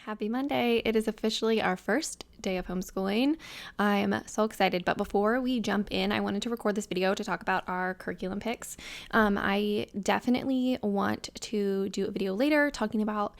Happy Monday. It is officially our first day of homeschooling. I'm so excited. But before we jump in, I wanted to record this video to talk about our curriculum picks. I definitely want to do a video later talking about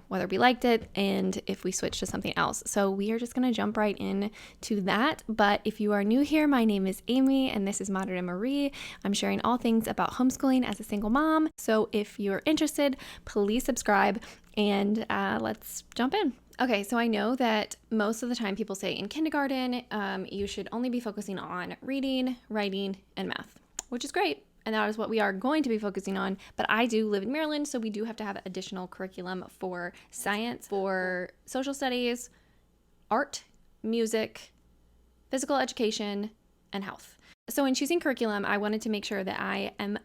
whether we liked it and if we switched to something else. So we are just going to jump right in to that. But if you are new here, my name is Amy and this is Modern and Marie. I'm sharing all things about homeschooling as a single mom. So if you're interested, please subscribe and let's jump in. Okay, so I know that most of the time people say in kindergarten, you should only be focusing on reading, writing, and math, which is great. And that is what we are going to be focusing on. But I do live in Maryland, so we do have to have additional curriculum for science, for social studies, art, music, physical education, and health. So in choosing curriculum, I wanted to make sure that I am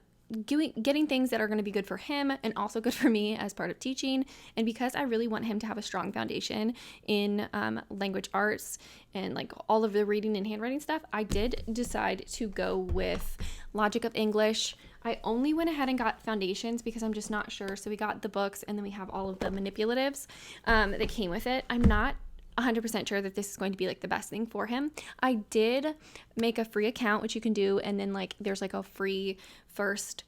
getting things that are going to be good for him and also good for me as part of teaching. And because I really want him to have a strong foundation in language arts and like all of the reading and handwriting stuff, I did decide to go with Logic of English. I only went ahead and got foundations because I'm just not sure. So we got the books and then we have all of the manipulatives that came with it. I'm not 100% sure that this is going to be like the best thing for him. I did make a free account, which you can do, and then like there's like a free first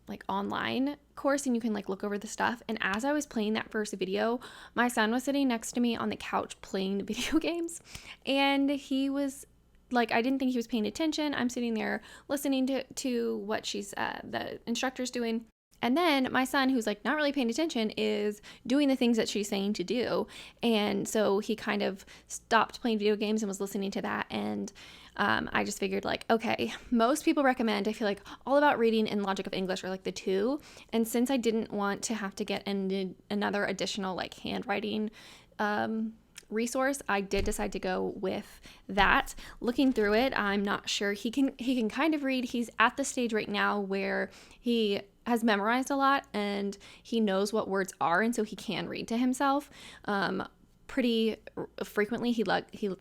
like online course and you can like look over the stuff. And as I was playing that first video, my son was sitting next to me on the couch playing video games, and he was like, I didn't think he was paying attention. I'm sitting there listening to what the instructor's doing. And then my son, who's like not really paying attention, is doing the things that she's saying to do. And so he kind of stopped playing video games and was listening to that. And I just figured like, okay, most people recommend, I feel like All About Reading and Logic of English are like the two. And since I didn't want to have to get another additional like handwriting resource, I did decide to go with that. Looking through it, I'm not sure. He can kind of read. He's at the stage right now where he has memorized a lot and he knows what words are, and so he can read to himself pretty frequently. He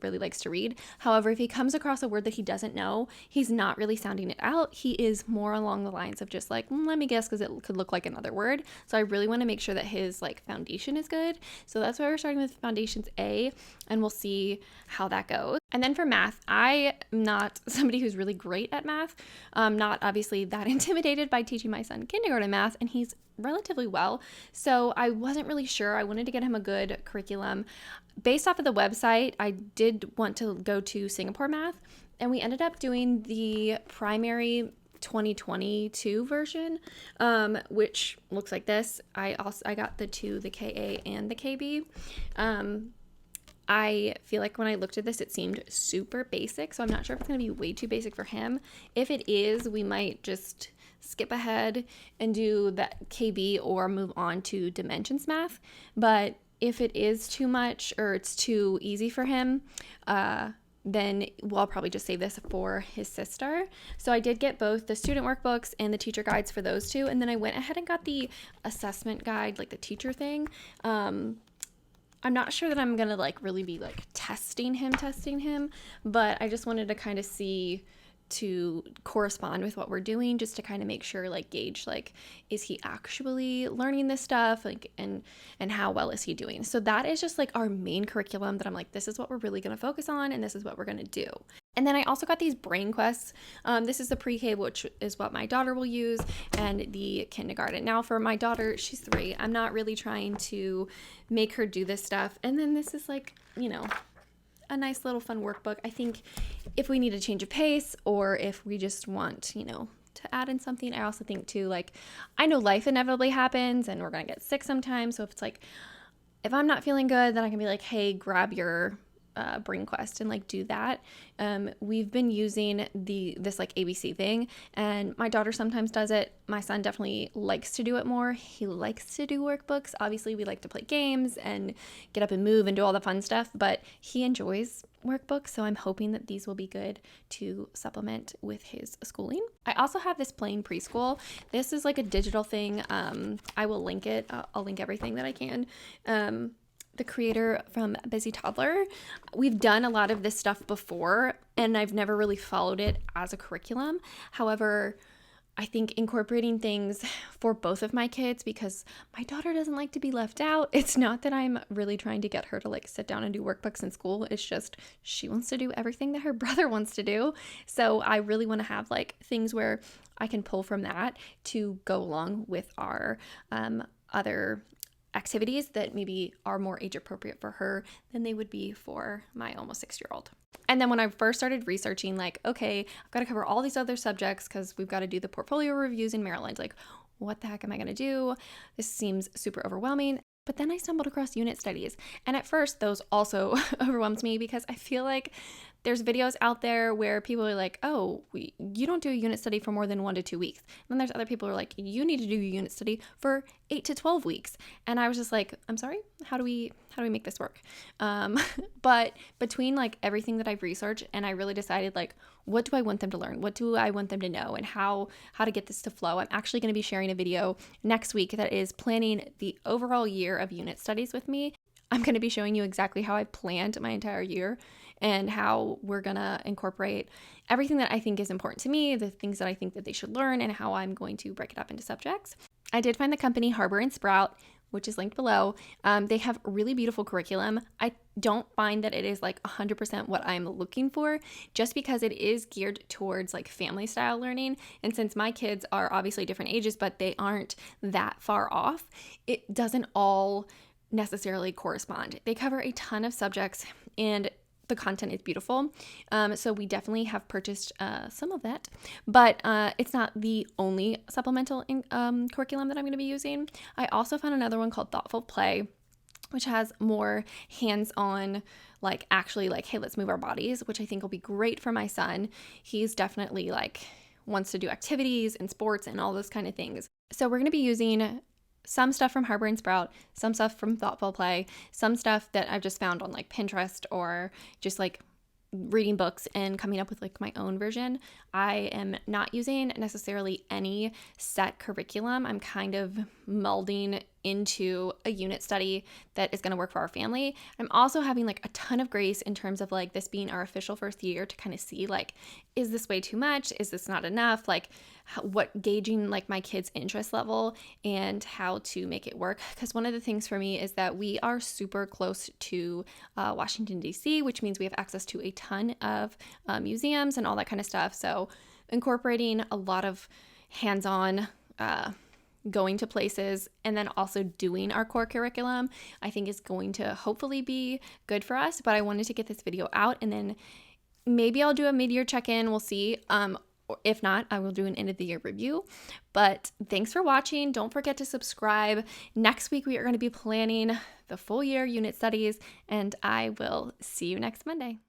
really likes to read. However, if he comes across a word that he doesn't know, he's not really sounding it out. He is more along the lines of just like, let me guess because it could look like another word. So I really want to make sure that his like foundation is good. So that's why we're starting with foundations A, and we'll see how that goes. And then for math, I am not somebody who's really great at math. Not obviously that intimidated by teaching my son kindergarten math, and he's relatively well. So I wasn't really sure. I wanted to get him a good curriculum. Based off of the website, I did want to go to Singapore Math, and we ended up doing the primary 2022 version, which looks like this. I got the KA and the KB. I feel like when I looked at this, it seemed super basic, so I'm not sure if it's going to be way too basic for him. If it is, we might just skip ahead and do that KB or move on to Dimensions Math. But if it is too much or it's too easy for him, then we'll probably just save this for his sister. So I did get both the student workbooks and the teacher guides for those two. And then I went ahead and got the assessment guide, like the teacher thing. I'm not sure that I'm going to like really be like testing him, but I just wanted to kind of see to correspond with what we're doing, just to kind of make sure, like gauge, like, is he actually learning this stuff, like, and how well is he doing? So that is just like our main curriculum that I'm like, this is what we're really going to focus on, and this is what we're going to do. And then I also got these brain quests. This is the PreK, which is what my daughter will use, and the kindergarten. Now for my daughter, she's 3. I'm not really trying to make her do this stuff. And then this is like, a nice little fun workbook. I think if we need a change of pace or if we just want, to add in something. I also think too, like, I know life inevitably happens and we're going to get sick sometimes. So if it's like, if I'm not feeling good, then I can be like, hey, grab your brain quest and like do that. We've been using this like ABC thing, and my daughter sometimes does it. My son definitely likes to do it more. He likes to do workbooks. Obviously we like to play games and get up and move and do all the fun stuff, but he enjoys workbooks, so I'm hoping that these will be good to supplement with his schooling. I also have this plain preschool. This is like a digital thing. I will link it. I'll link everything that I can. The creator from Busy Toddler. We've done a lot of this stuff before, and I've never really followed it as a curriculum. However, I think incorporating things for both of my kids, because my daughter doesn't like to be left out. It's not that I'm really trying to get her to like sit down and do workbooks in school. It's just she wants to do everything that her brother wants to do. So I really want to have like things where I can pull from that to go along with our other activities that maybe are more age appropriate for her than they would be for my almost 6-year-old. And then when I first started researching, like, okay, I've got to cover all these other subjects because we've got to do the portfolio reviews in Maryland. Like, what the heck am I going to do? This seems super overwhelming. But then I stumbled across unit studies. And at first, those also overwhelmed me because I feel like there's videos out there where people are like, oh, you don't do a unit study for more than 1 to 2 weeks. And then there's other people who are like, you need to do a unit study for 8 to 12 weeks. And I was just like, I'm sorry, how do we make this work? But between like everything that I've researched, and I really decided like, what do I want them to learn? What do I want them to know? And how to get this to flow? I'm actually going to be sharing a video next week that is planning the overall year of unit studies with me. I'm going to be showing you exactly how I planned my entire year and how we're going to incorporate everything that I think is important to me, the things that I think that they should learn, and how I'm going to break it up into subjects. I did find the company Harbor and Sprout, which is linked below. They have really beautiful curriculum. I don't find that it is like 100% what I'm looking for, just because it is geared towards like family style learning. And since my kids are obviously different ages, but they aren't that far off, it doesn't all necessarily correspond. They cover a ton of subjects and the content is beautiful. So we definitely have purchased some of that, but it's not the only supplemental curriculum that I'm going to be using. I also found another one called Thoughtful Play, which has more hands-on, like actually like, hey, let's move our bodies, which I think will be great for my son. He's definitely like wants to do activities and sports and all those kind of things. So we're going to be using some stuff from Harbor and Sprout, some stuff from Thoughtful Play, some stuff that I've just found on like Pinterest or just like reading books and coming up with like my own version. I am not using necessarily any set curriculum. I'm kind of melding into a unit study that is going to work for our family. I'm also having like a ton of grace in terms of like this being our official first year to kind of see like, is this way too much? Is this not enough? Like what gauging like my kids' interest level and how to make it work. Because one of the things for me is that we are super close to Washington, D.C., which means we have access to a ton of museums and all that kind of stuff. So incorporating a lot of hands-on going to places and then also doing our core curriculum, I think is going to hopefully be good for us. But I wanted to get this video out, and then maybe I'll do a mid-year check-in. We'll see. If not, I will do an end of the year review. But thanks for watching. Don't forget to subscribe. Next week, we are going to be planning the full year unit studies, and I will see you next Monday.